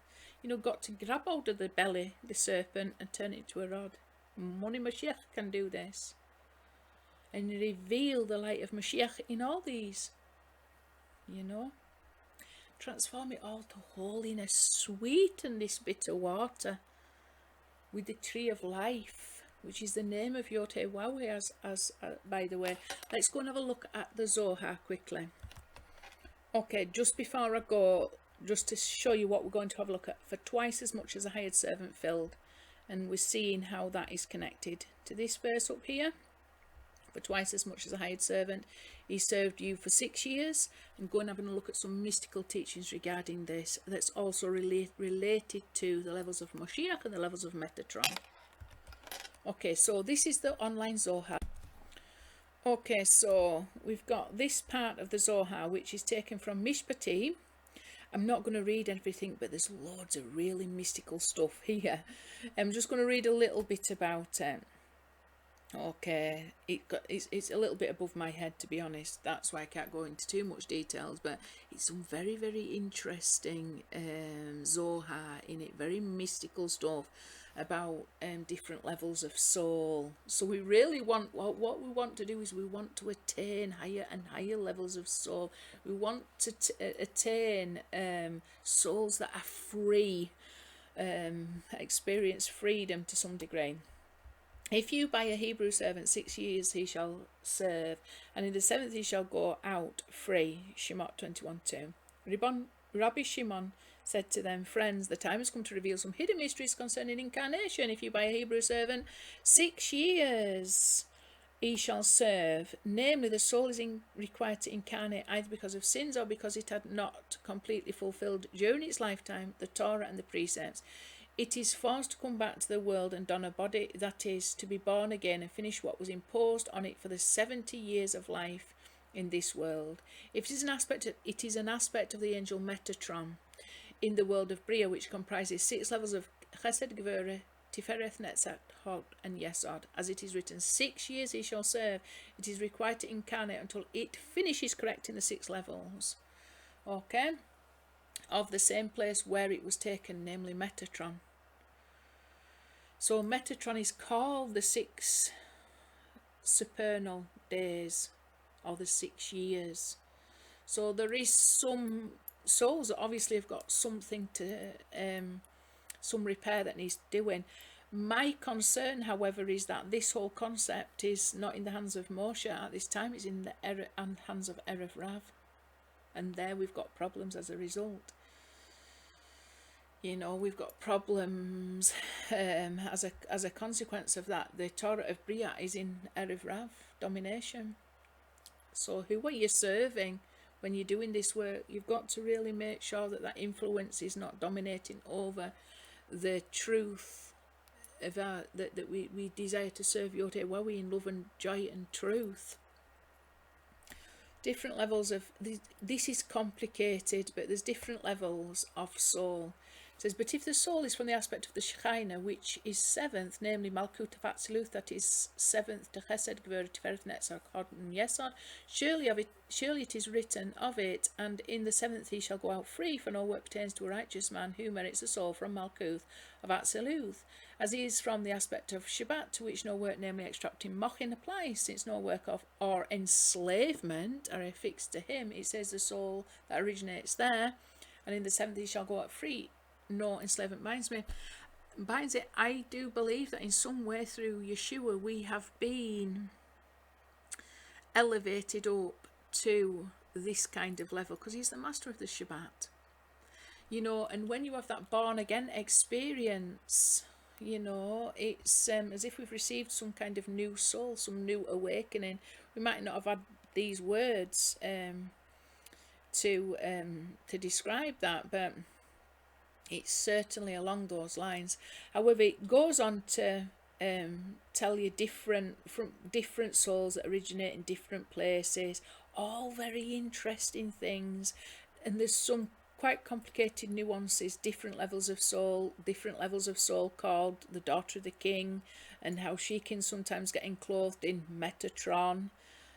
Got to grab hold of the belly, the serpent, and turn it into a rod. Only Mashiach can do this. And reveal the light of Mashiach in all these. Transform it all to holiness. Sweeten this bitter water with the tree of life, which is the name of Yod-Heh-Wah-Weh, as by the way. Let's go and have a look at the Zohar quickly. Okay, just before I go, just to show you what we're going to have a look at. For twice as much as a hired servant filled, and we're seeing how that is connected to this verse up here. For twice as much as a hired servant, he served you for 6 years. And go and have a look at some mystical teachings regarding this that's also related to the levels of Moshiach and the levels of Metatron. Okay, so this is the online Zohar. Okay, so we've got this part of the Zohar which is taken from Mishpatim. I'm not going to read everything, but there's loads of really mystical stuff here. I'm just going to read a little bit about it. Okay, it's a little bit above my head, to be honest. That's why I can't go into too much details, but it's some very, very interesting Zohar in it, very mystical stuff about different levels of soul. So we really want, what we want to do is we want to attain higher and higher levels of soul. We want to attain souls that are free, experience freedom to some degree. If you buy a Hebrew servant 6 years he shall serve, and in the 7th he shall go out free. Shemot 21:2. Rabbi Shimon said to them, friends, the time has come to reveal some hidden mysteries concerning incarnation. If you buy a Hebrew servant 6 years he shall serve, namely the soul is required to incarnate either because of sins or because it had not completely fulfilled during its lifetime the Torah and the precepts. It is forced to come back to the world and don a body, that is, to be born again and finish what was imposed on it for the 70 years of life in this world. If it is an aspect of the angel Metatron in the world of Bria, which comprises 6 levels of Chesed, Gevurah, Tifereth, Netzach, Hod, and Yesod. As it is written, 6 years he shall serve. It is required to incarnate until it finishes correcting the 6 levels. Okay? Of the same place where it was taken, namely Metatron. So Metatron is called the 6 supernal days, or the 6 years. So there is some souls that obviously have got something to, some repair that needs doing. My concern, however, is that this whole concept is not in the hands of Moshe at this time, it's in the hands of Erev Rav. And there we've got problems as a result. You know, we've got problems as a consequence of that. The Torah of Bria is in Erev Rav, domination. So who are you serving when you're doing this work? You've got to really make sure that that influence is not dominating over the truth of that we desire to serve Yod-Heh-Wawi in love and joy and truth. Different levels of this is complicated, but there's different levels of soul. It says, but if the soul is from the aspect of the Shekhinah, which is seventh, namely Malkut of Atziluth, that is seventh to Chesed, Gvur, Tiferet, Netzach, Hod, and Yesod, surely it is written of it, and in the seventh he shall go out free, for no work pertains to a righteous man who merits a soul from Malkuth of Atziluth, as he is from the aspect of Shabbat, to which no work, namely extracting Mochin, applies, since no work of or enslavement are affixed to him. It says the soul that originates there, and in the seventh he shall go out free. No enslavement binds it. I do believe that in some way through Yeshua we have been elevated up to this kind of level, because he's the master of the Shabbat, you know. And when you have that born again experience, you know, it's as if we've received some kind of new soul, some new awakening. We might not have had these words to describe that, but it's certainly along those lines. However, it goes on to tell you different souls that originate in different places, all very interesting things, and there's some quite complicated nuances, different levels of soul called the daughter of the king, and how she can sometimes get enclosed in Metatron,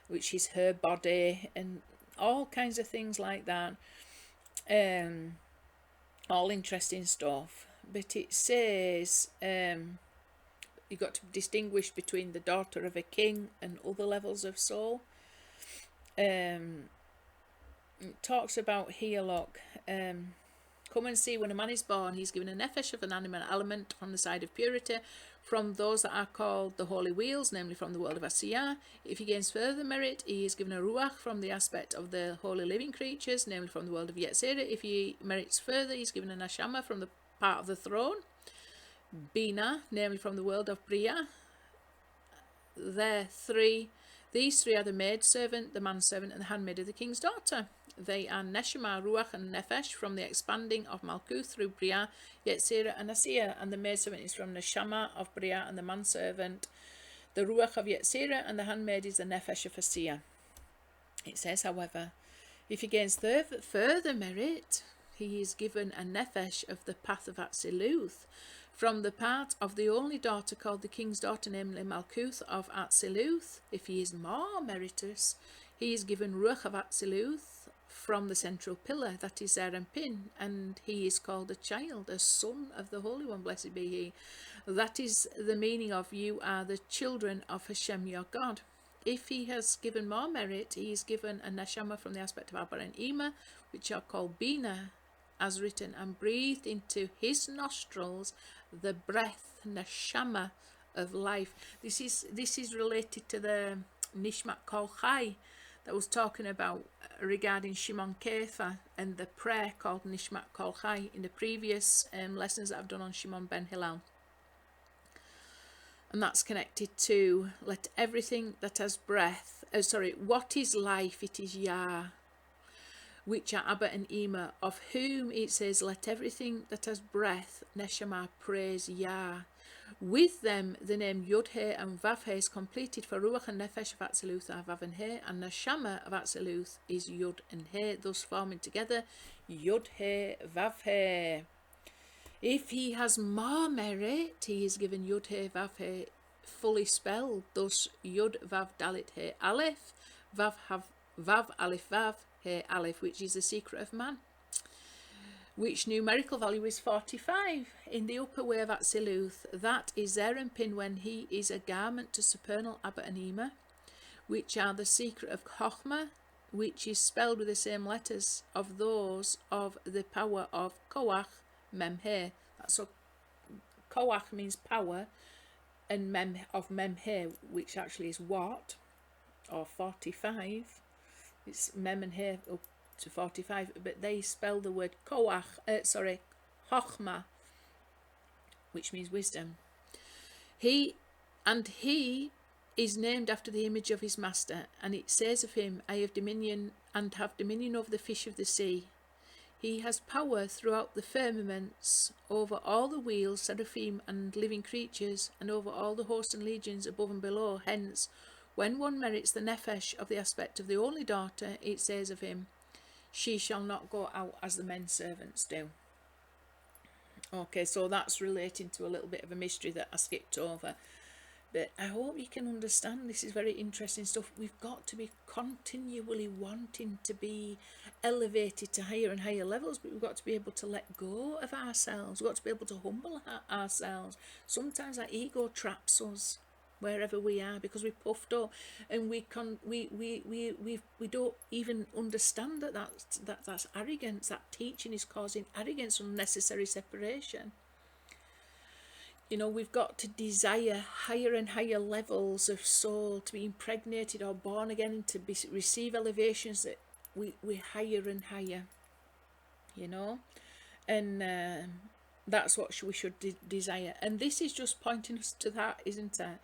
which is her body, and all kinds of things like that. All interesting stuff. But it says you've got to distinguish between the daughter of a king and other levels of soul. It talks about here, look, come and see, when a man is born, he's given a nefesh of an animal element from the side of purity, from those that are called the holy wheels, namely from the world of Asiyah. If he gains further merit, he is given a ruach from the aspect of the holy living creatures, namely from the world of Yetzirah. If he merits further, he's given a neshama from the part of the throne, Bina, namely from the world of Bria. These three are the maidservant, the manservant, and the handmaid of the king's daughter. They are Neshama, Ruach, and Nefesh from the expanding of Malkuth through Bria, Yetzirah, and Asiyah, and the maidservant is from Neshama of Bria, and the manservant the Ruach of Yetzirah, and the handmaid is the Nefesh of Asiyah. It says, however, if he gains further merit, he is given a Nefesh of the path of Atziluth, from the part of the only daughter called the king's daughter, namely Malkuth of Atziluth. If he is more meritorious, he is given Ruach of Atziluth from the central pillar, that is Pin, and he is called a child, a son of the Holy One, blessed be he. That is the meaning of you are the children of Hashem your God. If he has given more merit, he is given a neshama from the aspect of Abba and Ima, which are called Bina, as written, and breathed into his nostrils the breath, neshama, of life. This is related to the Nishmat Kol Chai that was talking about regarding Shimon Kefa and the prayer called Nishmat Kol Chai in the previous lessons that I've done on Shimon ben Hillel. And that's connected to let everything that has breath, what is life? It is Yah, which are Abba and Ima, of whom it says, let everything that has breath, Neshama, praise Yah. With them, the name Yod-He and Vav-He is completed, for Ruach and Nefesh of Atziluth are Vav and He, and Neshama of Atziluth is Yod and He, thus forming together Yod-He, Vav-He. If he has more merit, he is given Yod-He, Vav-He fully spelled, thus Yod, Vav, Dalit, He, Aleph, Vav, Aleph, Vav, He, Aleph, which is the secret of man, which numerical value is 45 in the upper way of Atziluth. That is Pin when he is a garment to supernal Abba and Ima, which are the secret of Chochmah, which is spelled with the same letters of those of the power of Koach, Mem-He. That's what Koach means power, and Mem-He, which actually is what, or 45. It's Mem and He up to 45, but they spell the word Koach, Chochmah, which means wisdom. He is named after the image of his master, and it says of him, I have dominion over the fish of the sea. He has power throughout the firmaments, over all the wheels, seraphim, and living creatures, and over all the hosts and legions above and below. Hence, when one merits the nephesh of the aspect of the only daughter, it says of him, she shall not go out as the men servants do. Okay, so that's relating to a little bit of a mystery that I skipped over. But I hope you can understand, this is very interesting stuff. We've got to be continually wanting to be elevated to higher and higher levels, but we've got to be able to let go of ourselves. We've got to be able to humble ourselves. Sometimes our ego traps us wherever we are because we're puffed up, and we don't even understand that's arrogance. That teaching is causing arrogance, unnecessary separation. You know, we've got to desire higher and higher levels of soul, to be impregnated or born again, to receive elevations that we're higher and higher, you know. And that's what we should desire. And this is just pointing us to that, isn't it?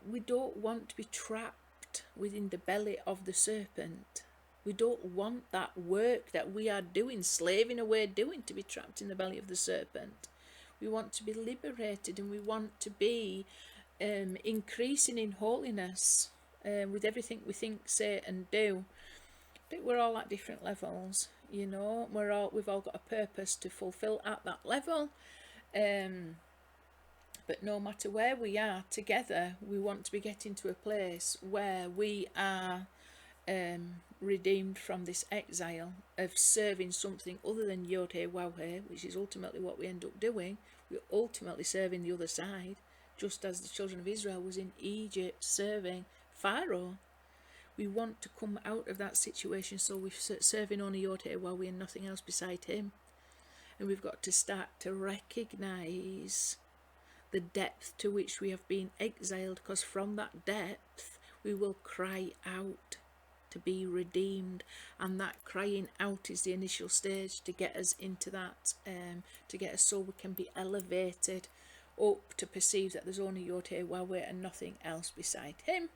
We don't want to be trapped within the belly of the serpent. We don't want that work that we are doing, slaving away doing, to be trapped in the belly of the serpent. We want to be liberated, and we want to be increasing in holiness with everything we think, say and do. But we're all at different levels, you know. We've all got a purpose to fulfill at that level. But no matter where we are together, we want to be getting to a place where we are redeemed from this exile of serving something other than Yod He Waw He, which is ultimately what we end up doing. We're ultimately serving the other side, just as the children of Israel was in Egypt serving Pharaoh. We want to come out of that situation, so we're serving only Yod He Waw He and nothing else beside him. And we've got to start to recognise the depth to which we have been exiled, because from that depth we will cry out to be redeemed, and that crying out is the initial stage to get us into that, to get us so we can be elevated up to perceive that there's only Yod He Waw He and nothing else beside him.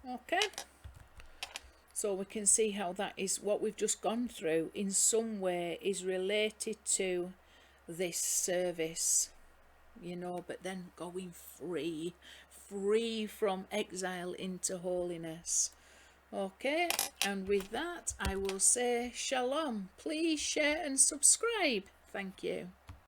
Okay, so we can see how that is what we've just gone through in some way is related to this service, you know, but then going free from exile into holiness. Okay, and with that I will say shalom. Please share and subscribe. Thank you.